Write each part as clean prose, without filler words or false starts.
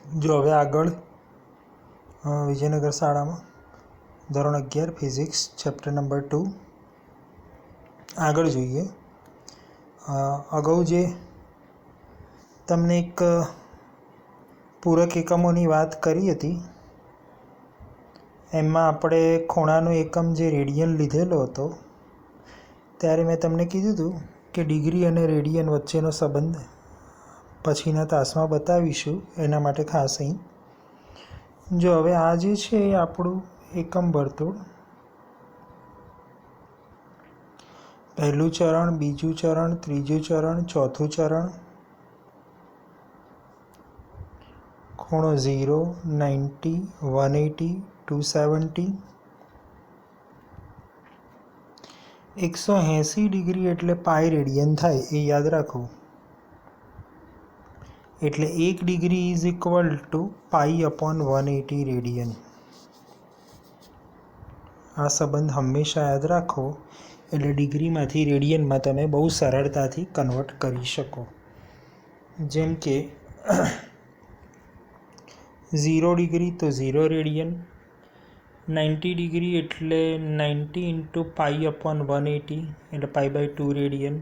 જો હવે આગળ વિજયનગર શાળામાં ધોરણ 11 ફિઝિક્સ ચેપ્ટર નંબર 2 આગળ જોઈએ. અગાઉ જે તમને એક પૂરક એકમોની વાત કરી હતી એમાં આપણે ખૂણાનો એકમ જે રેડિયન લીધેલો હતો ત્યારે મેં તમને કીધું હતું કે ડિગ્રી અને રેડિયન વચ્ચેનો સંબંધ પછીના તાસમાં બતાવીશું. એના માટે ખાસ અહીં જો હવે આ જે છે એ આપણું એકમ વર્તુળ, પહેલું ચરણ, બીજું ચરણ, ત્રીજું ચરણ, ચોથું ચરણ, ખૂણો 0, 90, 180, 270, 180 ડિગ્રી એટલે પાઈ રેડિયન થાય એ યાદ રાખો. એટલે 1 degree is equal to pi upon 180 radian. આ સંબંધ હંમેશા યાદ રાખો એટલે ડિગ્રીમાંથી રેડિયનમાં તમે બહુ સરળતાથી કન્વર્ટ કરી શકો. જેમ કે 0 ડિગ્રી તો 0 રેડિયન, 90 ડિગ્રી એટલે 90 ઇન્ટુ પાઈ અપોન 180 એટલે પાઈ બાય 2 રેડિયન,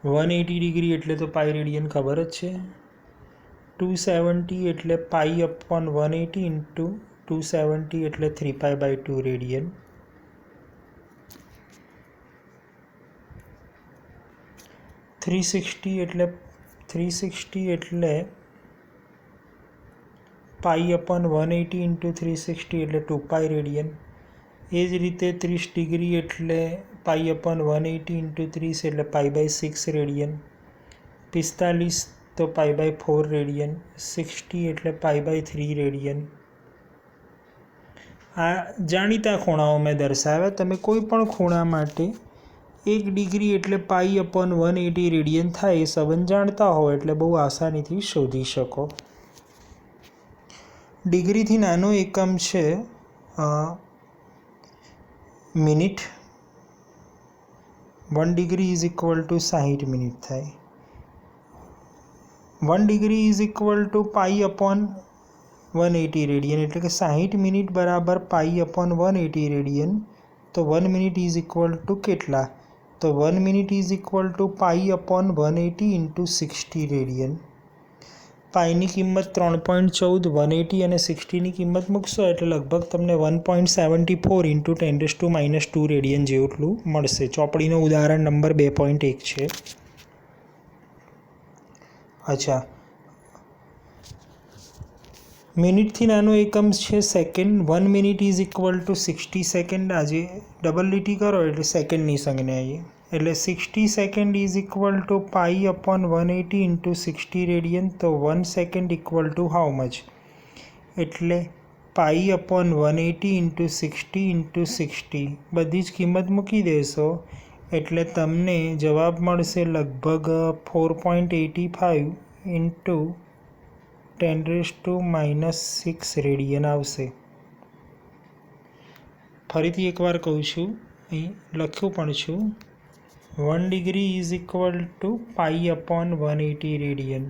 180 ડિગ્રી એટલે તો પાઈ રેડિયન ખબર જ છે, 270 એટલે પાઈ અપોન 180 ઇન્ટુ 270 એટલે 3 પાઈ બાય 2 રેડિયન, 360 એટલે પાઈ અપોન 180 ઇન્ટુ 360 એટલે 2 પાઈ રેડિયન. એ જ રીતે 30 ડિગ્રી એટલે પાઈ અપોન 180 ઇન્ટુ 30 એટલે પાઈ બાય 6 રેડિયન, 45 તો પાઈ બાય 4 રેડિયન, 60 એટલે પાઈ બાય 3 રેડિયન. આ જાણીતા ખૂણાઓ મેં દર્શાવ્યા. તમે કોઈ પણ ખૂણા માટે 1 ડિગ્રી એટલે પાઈ અપોન 180 રેડિયન થાય એ સંબંધ જાણતા હો એટલે બહુ આસાનીથી શોધી શકો. ડિગ્રીથી નાનો એકમ છે minute. 1 degree is equal to 60 minute થાય. 1 degree is equal to pi upon 180 radian એટલે કે 60 મિનિટ બરાબર પાઈ અપોન 180 રેડિયન. તો 1 મિનિટ ઇઝ ઇક્વલ ટુ કેટલા? તો 1 minute is equal to pi upon 180 into 60 radian. પાઈની કિંમત 3.14, 180 અને 60ની કિંમત મૂકશો એટલે લગભગ તમને 1.74 ઇન્ટુ 10⁻² રેડિયન જેટલું મળશે. ચોપડીનું ઉદાહરણ નંબર 2.1 છે. અચ્છા, મિનિટથી નાનો એકમ છે second. 1 minute is equal to 60 second. આજે ડબલ લીટી કરો એટલે સેકન્ડની સંજ્ઞા આવી. એટલે 60 second is equal to pi upon 180 into 60 radian. તો 1 second equal to how much? એટલે પાઈ અપોન 180 ઇન્ટુ 60 ઇન્ટુ 60 બધી જ કિંમત મૂકી દેશો એટલે તમને જવાબ મળશે લગભગ 4.85 ઇન્ટુ 10⁻⁻6 રેડિયન આવશે. ફરીથી એકવાર કહું છું, અહીં લખ્યું પણ છું. 1 degree is equal to pi upon 180 radian.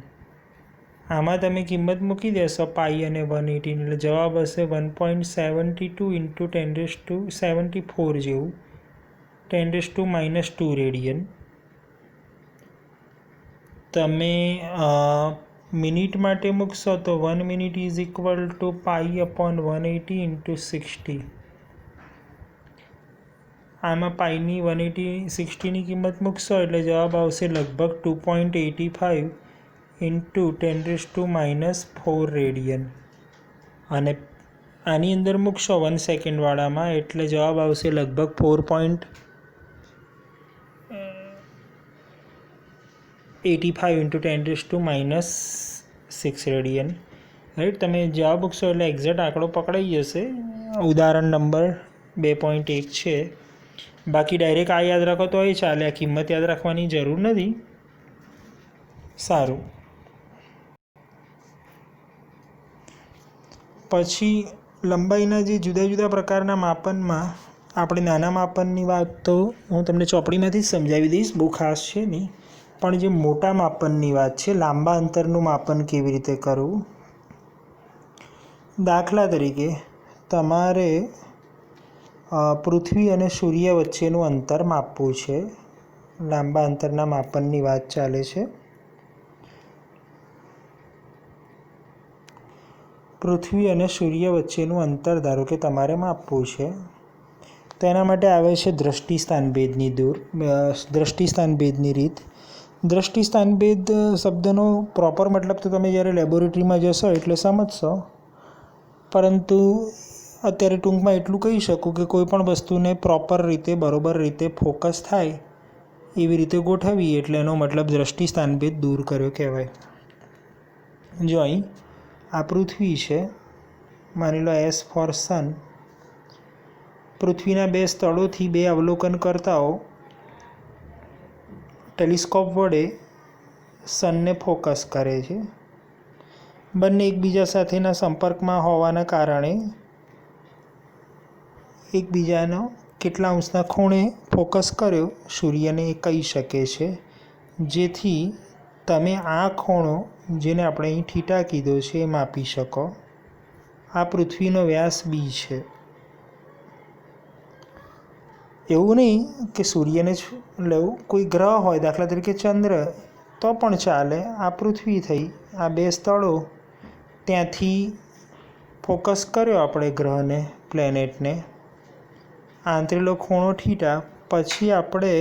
આમાં તમે કિંમત મૂકી દેશો પાઈ અને 180 એટલે જવાબ હશે 1.72 ઇન્ટુ 10⁻74 જેવું, 10⁻² રેડિયન. તમે મિનિટ માટે મૂકશો તો 1 minute is equal to pi upon 180 into 60. આમાં પાઈની 180 60ની કિંમત મૂકશો એટલે જવાબ આવશે લગભગ 2.85 ઇન્ટુ 10⁻⁴ રેડિયન. અને આની અંદર મૂકશો 1 સેકન્ડવાળામાં એટલે જવાબ આવશે લગભગ 4.85 ઇન્ટુ 10⁻⁶ રેડિયન. રાઈટ, તમે જવાબ મૂકશો એટલે એક્ઝેક્ટ આંકડો પકડાઈ જશે. ઉદાહરણ નંબર 2.1 છે. બાકી ડાયરેક્ટ આ યાદ રાખો તો એ ચાલે, આ કિંમત યાદ રાખવાની જરૂર નથી. સારું, પછી લંબાઈના જે જુદા જુદા પ્રકારના માપનમાં આપણે નાના માપનની વાત તો હું તમને ચોપડીમાંથી જ સમજાવી દઈશ, બહુ ખાસ છે નહીં. પણ જે મોટા માપનની વાત છે, લાંબા અંતરનું માપન કેવી રીતે કરવું દાખલા તરીકે તમારે પૃથ્વી અને સૂર્ય વચ્ચેનું અંતર માપવું છે. લાંબા અંતરના માપનની વાત ચાલે છે. પૃથ્વી અને સૂર્ય વચ્ચેનું અંતર ધારો કે તમારે માપવું છે. તો એના માટે આવે છે દ્રષ્ટિસ્થાનભેદની રીત. દ્રષ્ટિસ્થાનભેદ શબ્દનો પ્રોપર મતલબ તો તમે જ્યારે લેબોરેટરીમાં જશો એટલે સમજશો, પરંતુ અત્યારે ટૂંકમાં એટલું કહી શકું કે કોઈ પણ વસ્તુને પ્રોપર રીતે બરોબર રીતે ફોકસ થાય એવી રીતે ગોઠવવી એટલે એનો મતલબ દ્રષ્ટિસ્થાનભેદ દૂર કર્યો કહેવાય. જો અહીં આ પૃથ્વી છે, માની લો એસ ફોર સન. પૃથ્વીના બે સ્થળોથી બે અવલોકનકર્તાઓ ટેલિસ્કોપ વડે સનને ફોકસ કરે છે. બંને એકબીજા સાથેના સંપર્કમાં હોવાના કારણે એકબીજાનો કેટલા અંશના ખૂણે ફોકસ કર્યો સૂર્યને એ કહી શકે છે, જેથી તમે આ ખૂણો જેને આપણે અહીં થીટા કીધો છે એ માપી શકો. આ પૃથ્વીનો વ્યાસ બી છે. એવું નહીં કે સૂર્યને જ લેવું, કોઈ ગ્રહ હોય દાખલા તરીકે ચંદ્ર તો પણ ચાલે. આ પૃથ્વી થઈ, આ બે સ્થળો, ત્યાંથી ફોકસ કર્યો આપણે ગ્રહને, પ્લેનેટને, આંતરેલો ખૂણો થીટા. પછી આપણે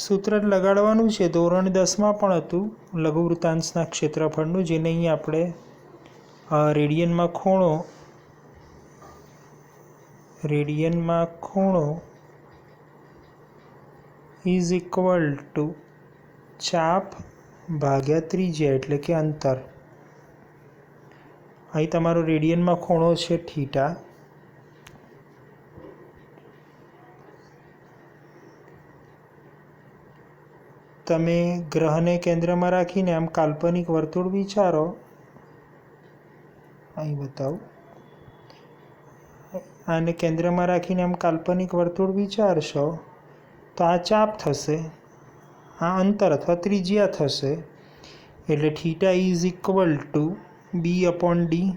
સૂત્ર લગાડવાનું છે, ધોરણ 10માં પણ હતું, લઘુવૃત્તાંશના ક્ષેત્રફળનું, જેને અહીં આપણે રેડિયનમાં ખૂણો ઇઝ ઇક્વલ ટુ ચાપ ભાગ્યા ત્રિજ્યા એટલે કે અંતર. અહીં તમારો રેડિયનમાં ખૂણો છે થીટા. તમે ગ્રહને કેન્દ્રમાં રાખીને આમ કાલ્પનિક વર્તુળ વિચારો. અહીં બતાવું, આને કેન્દ્રમાં રાખીને આમ કાલ્પનિક વર્તુળ વિચારશો તો આ ચાપ થશે, આ અંતર અથવા ત્રિજ્યા થશે. એટલે theta is equal to B upon D.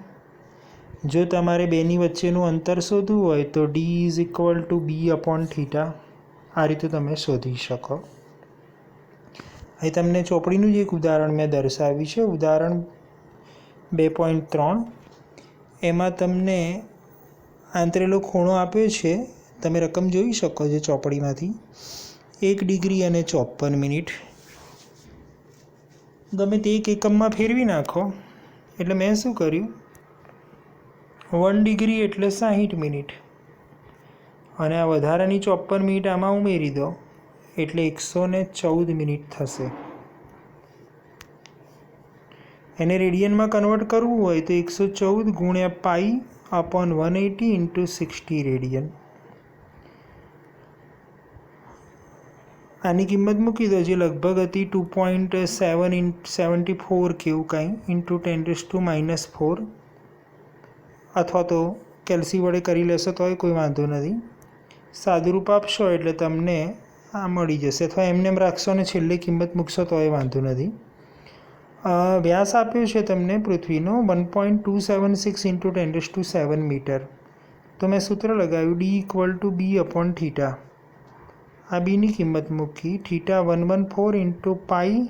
જો તમારે બેની વચ્ચેનું અંતર શોધવું હોય તો D is equal to B upon theta. આ રીતે તમે શોધી શકો. અહીં તમને ચોપડીનું જ એક ઉદાહરણ મેં દર્શાવ્યું છે, ઉદાહરણ 2.3. એમાં તમને આંતરેલો ખૂણો આપ્યો છે, તમે રકમ જોઈ શકો છો ચોપડીમાંથી, 1 ડિગ્રી અને 54 મિનિટ. તમે તે એક એકમમાં ફેરવી નાખો એટલે મેં શું કર્યું, 1 ડિગ્રી એટલે 60 મિનિટ અને આ વધારાની 54 મિનિટ આમાં ઉમેરી દો એટલે 114 મિનિટ થશે. એને રેડિયનમાં કન્વર્ટ કરવું હોય તો 114 ગુણ્યા પાઈ અપોન 180 ઇન્ટુ 60 રેડિયન. આની કિંમત મૂકી દો જે લગભગ હતી 2.74 કેવું કાંઈ ઇન્ટુ 10⁻⁻4, અથવા તો કેલ્સી વડે કરી લેશો તોય કોઈ વાંધો નથી. સાદુરૂપ આપશો એટલે તમને આ મળી જશે, અથવા એમને એમ રાખશો અને છેલ્લે કિંમત મૂકશો તોય વાંધો નથી. વ્યાસ આપ્યો છે તમને પૃથ્વીનો 1.276 ઇન્ટુ 10⁻7 મીટર. તો મેં સૂત્ર લગાવ્યું D equal to B upon theta. આ બીની કિંમત મૂકી, theta 114 into pi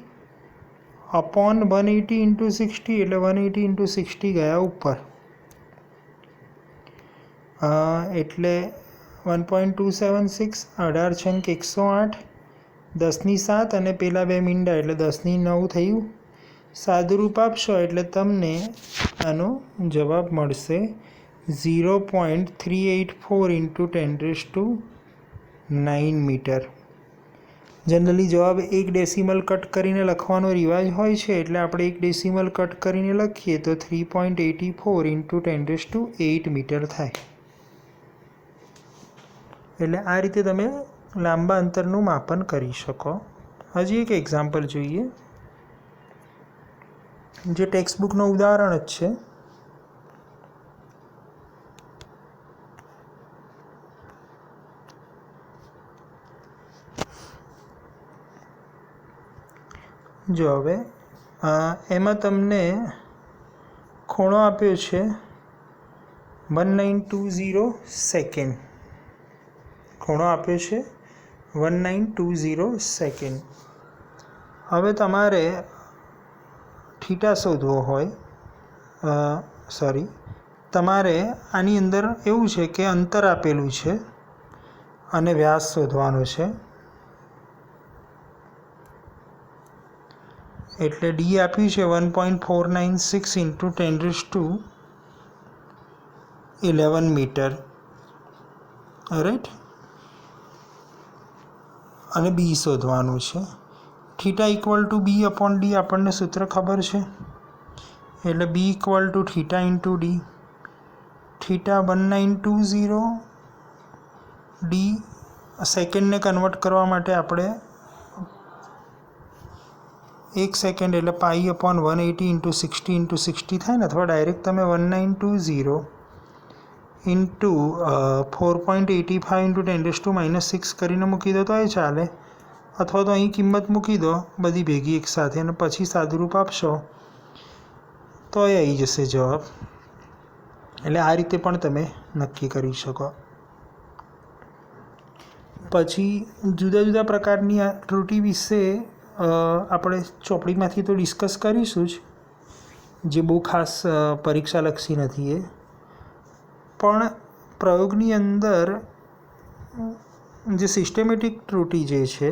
upon 180 into 60 એટલે 180 ઇન્ટુ 60 ગયા ઉપર, એટલે 1.276, 18 છંક 108, 10⁻7 અને પેલા બે મીંડા એટલે 10⁹ થયું. સાદુરૂપ આપશો એટલે તમને આનો જવાબ મળશે 0.384 ઇન્ટુ 10⁹9 મીટર. જનરલી જવાબ 1 ડેસિમલ કટ કરીને લખવાનો રિવાજ હોય છે, એટલે આપણે 1 ડેસિમલ કટ કરીને લખીએ તો 3.84 ઇન્ટુ 10⁸ મીટર થાય. એટલે આ રીતે તમે લાંબા અંતરનું માપન કરી શકો. હજી એક એક્ઝામ્પલ જોઈએ, જે ટેક્સ્ટબુકનું ઉદાહરણ જ છે. જો હવે એમાં તમને ખૂણો આપ્યો છે 1920 સેકન્ડ ખૂણો આપ્યો છે 1920 સેકન્ડ. હવે તમારે થીટા શોધવો હોય, તમારે આની અંદર એવું છે કે અંતર આપેલું છે અને વ્યાસ શોધવાનો છે. એટલે ડી આપ્યું છે 1.496 × 10⁻11 મીટર, રાઈટ. અને બી શોધવાનું છે. Theta equal to B upon D આપણને સૂત્ર ખબર છે, એટલે B equal to theta into D. Theta 1920, D સેકન્ડને કન્વર્ટ કરવા માટે આપણે 1 સેકન્ડ એટલે પાઈ અપોન 180 × 60 × 60 થાય ને, અથવા ડાયરેક્ટ તમે 1920 ઇન્ટુ 4.85 × 10⁻6 કરીને મૂકી દો તો એ ચાલે, અથવા તો અહીં કિંમત મૂકી દો બધી ભેગી એકસાથે અને પછી સાદુરૂપ આપશો તો એ આવી જશે જવાબ. એટલે આ રીતે પણ તમે નક્કી કરી શકો. પછી જુદા જુદા પ્રકારની આ ત્રુટિ વિશે આપણે ચોપડીમાંથી તો ડિસ્કસ કરીશું જ, જે બહુ ખાસ પરીક્ષાલક્ષી નથી એ. પણ પ્રયોગની અંદર જે સિસ્ટમેટિક ત્રુટિ જે છે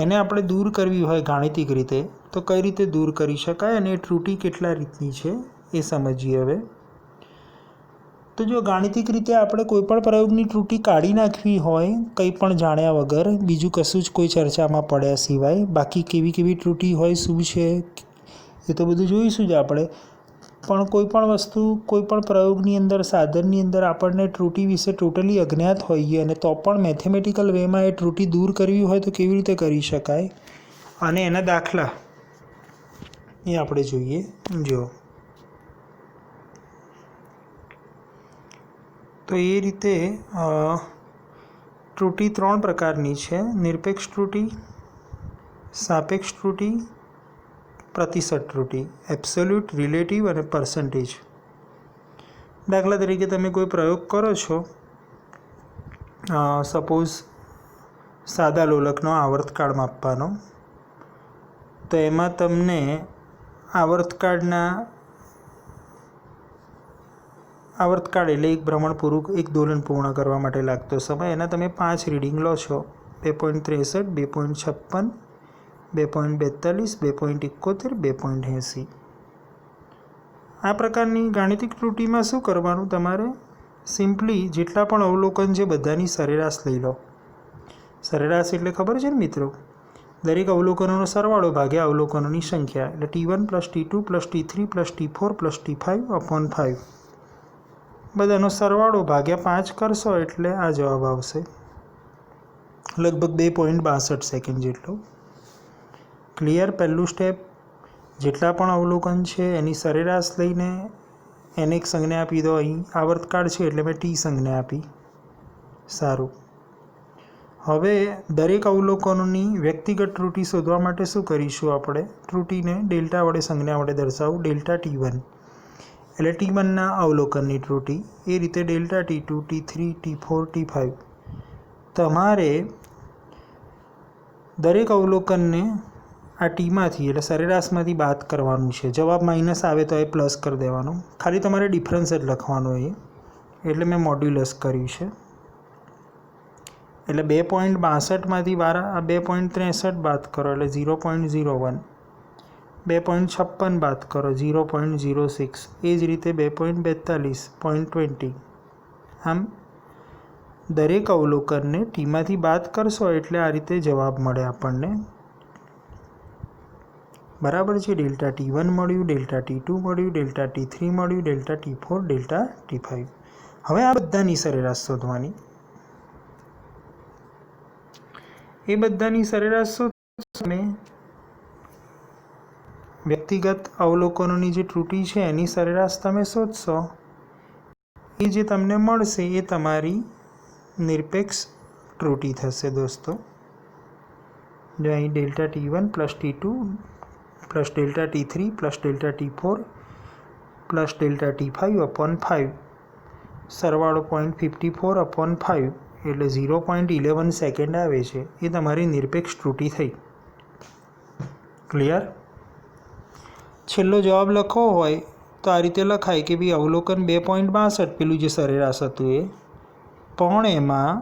એને આપણે દૂર કરવી હોય ગાણિતિક રીતે તો કઈ રીતે દૂર કરી શકાય અને એ ત્રુટિ કેટલા રીતની છે એ સમજીએ હવે. તો જો ગાણિતિક રીતે આપણે કોઈપણ પ્રયોગની ત્રુટિ કાઢી નાખવી હોય કંઈ પણ જાણ્યા વગર, બીજું કશું જ કોઈ ચર્ચામાં પડ્યા સિવાય, બાકી કેવી કેવી ત્રુટિ હોય શું છે એ તો બધું જોઈશું જ આપણે. પણ કોઈપણ વસ્તુ કોઈપણ પ્રયોગની અંદર સાધનની અંદર આપણને ત્રુટિ વિશે ટોટલી અજ્ઞાત હોઈએ અને તો પણ મેથેમેટિકલ વેમાં એ ત્રુટિ દૂર કરવી હોય તો કેવી રીતે કરી શકાય અને એના દાખલા એ આપણે જોઈએ. જો તો એ રીતે ત્રુટિ 3 પ્રકારની છે: નિરપેક્ષ ત્રુટિ, સાપેક્ષ ત્રુટિ, પ્રતિશત ત્રુટિ, એબ્સોલ્યુટ, રિલેટિવ અને પર્સન્ટેજ. દાખલા તરીકે તમે કોઈ પ્રયોગ કરો છો, સપોઝ સાદા લોલકનો આવર્તકાળ માપવાનો, તો એમાં તમને આવર્તકાળ એટલે એક ભ્રમણ પૂરું, એક દોલન પૂર્ણ કરવા માટે લાગતો સમય, એના તમે 5 રીડિંગ લો છો: 2.63, 2.56, 2.42, 2.71, 2.80. આ પ્રકારની ગાણિતિક ત્રુટિમાં શું કરવાનું, તમારે સિમ્પલી જેટલા પણ અવલોકન છે બધાની સરેરાશ લઈ લો. સરેરાશ એટલે ખબર છે ને મિત્રો, દરેક અવલોકનોનો સરવાળો ભાગ્યા અવલોકનોની સંખ્યા, એટલે T1 + T2 + T3 + T4 + T5/5. બધાનો સરવાળો ભાગ્યા 5 કરશો એટલે આ જવાબ આવશે, લગભગ 2.62 સેકન્ડ જેટલો. ક્લિયર? પહેલું સ્ટેપ, જેટલા પણ અવલોકન છે એની સરેરાશ લઈને એને એક સંજ્ઞા આપી દો. અહીં આવર્તકાળ છે એટલે મેં ટી સંજ્ઞા આપી. સારું. હવે દરેક અવલોકનોની વ્યક્તિગત ત્રુટિ શોધવા માટે શું કરીશું આપણે, ત્રુટિને ડેલ્ટા વડે સંજ્ઞા વડે દર્શાવું. ડેલ્ટા T1 એટલે T1ના અવલોકનની ત્રુટિ, એ રીતે delta T2, T3, T4, T5. તમારે દરેક અવલોકનને આ ટીમાંથી એટલે સરેરાશમાંથી બાદ કરવાનું છે. જવાબ માઇનસ આવે તો એ પ્લસ કરી દેવાનો, ખાલી તમારે ડિફરન્સ જ લખવાનો એ, એટલે મેં મોડ્યુલસ કર્યું છે. એટલે 2.62માંથી આ 2.63 બાદ કરો એટલે 0.01, 2.56 બાદ કરો 0.06, એ જ રીતે 2.42, 0.20. આમ દરેક અવલોકનને ટીમાંથી બાદ કરશો એટલે આ રીતે જવાબ મળે આપણને. બરાબર છે? ડેલ્ટા T1 મળ્યું, ડેલ્ટા T2 મળ્યું, ડેલ્ટા T3 મળ્યું, ડેલ્ટા T4, ડેલ્ટા T5. હવે આ બધાની સરેરાશ શોધવાની. એ બધાની સરેરાશ શોધશો, વ્યક્તિગત અવલોકનોની જે ત્રુટિ છે એની સરેરાશ તમે શોધશો, એ જે તમને મળશે એ તમારી નિરપેક્ષ ત્રુટિ થશે દોસ્તો. જો અહીં delta T1 + T2 + delta T3 + delta T4 + delta T5/5. સરવાળો 0.54/5 એટલે 0.11 સેકન્ડ આવે છે. એ તમારી નિરપેક્ષ ત્રુટિ થઈ. ક્લિયર? છેલ્લો જવાબ લખવો હોય તો આ રીતે લખાય કે ભાઈ અવલોકન 2.62 પેલું જે સરેરાશ હતું એ, પણ એમાં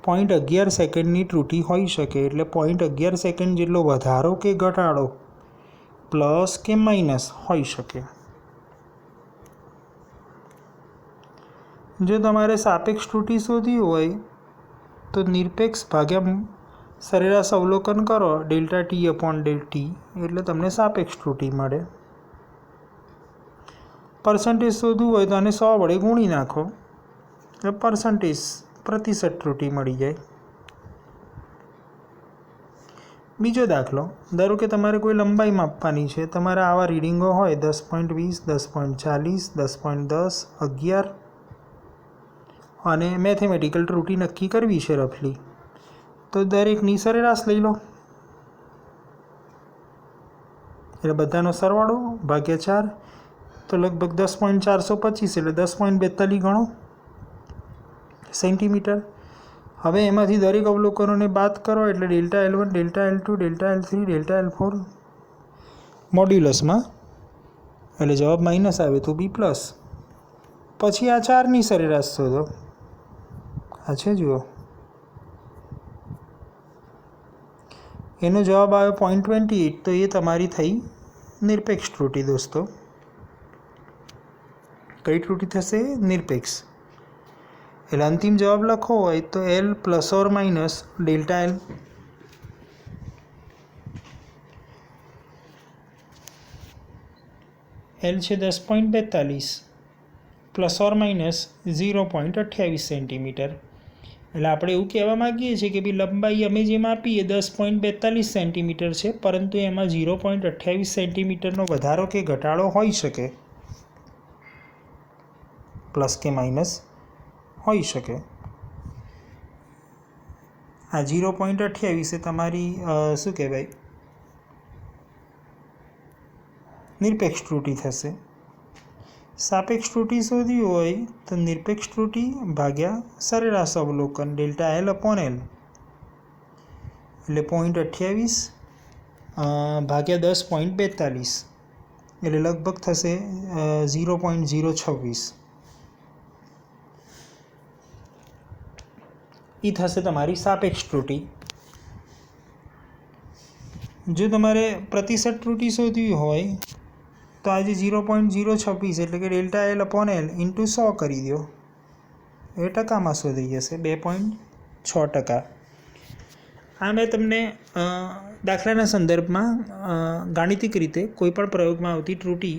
0.11 સેકન્ડની ત્રુટિ હોઈ શકે. એટલે 0.11 સેકન્ડ જેટલો વધારો કે ઘટાડો પ્લસ કે માઇનસ હોઈ શકે. જો તમારે સાપેક્ષ ત્રુટિ શોધવી હોય તો નિરપેક્ષ ભાગ્યા સરેરાશ અવલોકન કરો ΔT/ΔT એટલે તમને સાપેક્ષ ત્રુટિ મળે. પર્સન્ટેજ શોધવું હોય તો આને 100 વડે ગુણી નાખો એટલે પ્રતિશત ત્રુટિ મળી જાય. બીજો દાખલો, ધારો કે તમારે કોઈ લંબાઈ માપવાની છે. તમારે આવા રીડિંગો હોય 10.20, 10.40, 10.10, 11 અને મેથેમેટિકલ ત્રુટિ નક્કી કરવી છે રફલી. તો દરેકની સરેરાશ લઈ લો એટલે બધાનો સરવાળો ભાગ્યા 4 તો લગભગ 10.425 એટલે 10.42 ગણો સેન્ટીમીટર. હવે એમાંથી દરેક અવલોકનોને બાદ કરો એટલે ΔL1, ΔL2, ΔL3, ΔL4 મોડ્યુલસમાં એટલે જવાબ માઇનસ આવે તો બી પ્લસ. પછી આ 4ની સરેરાશ શોધો. આ છે જુઓ, એનો જવાબ આવે 0.28 તો એ તમારી થઈ નિરપેક્ષ ત્રુટિ દોસ્તો. કઈ ત્રુટિ થશે? નિરપેક્ષ. એટલે અંતિમ જવાબ લખવો હોય તો L ± ΔL. L છે 10.42 ± 0.28 સેન્ટીમીટર. એટલે આપણે એવું કહેવા માગીએ છીએ કે ભાઈ લંબાઈ અમે જે માપી એ 10.42 સેન્ટીમીટર છે, પરંતુ એમાં 0.28 સેન્ટીમીટરનો વધારો કે ઘટાડો હોઈ શકે, પ્લસ કે માઇનસ હોઈ શકે. આ 0.28 એ તમારી શું કહેવાય નિરપેક્ષ ત્રુટિ થશે. સાપેક્ષ ત્રુટિ શોધવી હોય તો નિરપેક્ષ ત્રુટિ ભાગ્યા સરેરાશ અવલોકન ΔL/L એટલે 0.28 ભાગ્યા 10.42 એટલે લગભગ થશે 0.026. એ થશે તમારી સાપેક્ષ ત્રુટિ. જો તમારે પ્રતિશત ત્રુટિ શોધવી હોય તો આજે 0.026 એટલે કે ΔL/L × 100 કરી દો. એ ટકામાં શોધાઈ જશે 2.6%. આ મેં તમને દાખલાના સંદર્ભમાં ગાણિતિક રીતે કોઈપણ પ્રયોગમાં આવતી ત્રુટિ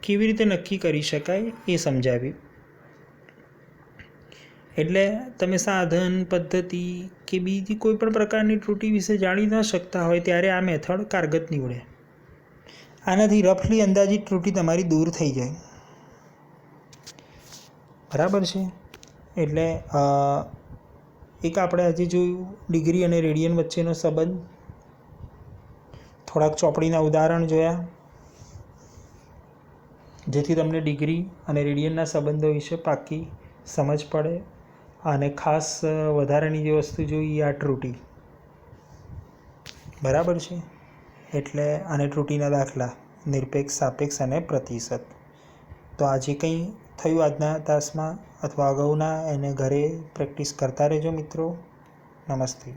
કેવી રીતે નક્કી કરી શકાય એ સમજાવ્યું. એટલે તમે સાધન, પદ્ધતિ કે બીજી કોઈપણ પ્રકારની ત્રુટિ વિશે જાણી ન શકતા હોય ત્યારે આ મેથડ કારગત નીવડે. આનાથી રફલી અંદાજિત ત્રુટિ તમારી દૂર થઈ જાય. બરાબર છે? એટલે એક આપણે આજે જોયું ડિગ્રી અને રેડિયન વચ્ચેનો સંબંધ, થોડાક ચોપડીના ઉદાહરણ જોયા જેથી તમને ડિગ્રી અને રેડિયનના સંબંધો વિશે પાકી સમજ પડે. અને ખાસ વધારાની જે વસ્તુ જોઈ આ ત્રુટિ. બરાબર છે? એટલે અને ત્રુટિના દાખલા નિરપેક્ષ, સાપેક્ષ અને પ્રતિશત. તો આજે કંઈ થયું આજના તાસમાં અથવા અગાઉના એને ઘરે પ્રેક્ટિસ કરતા રહેજો મિત્રો. નમસ્તે.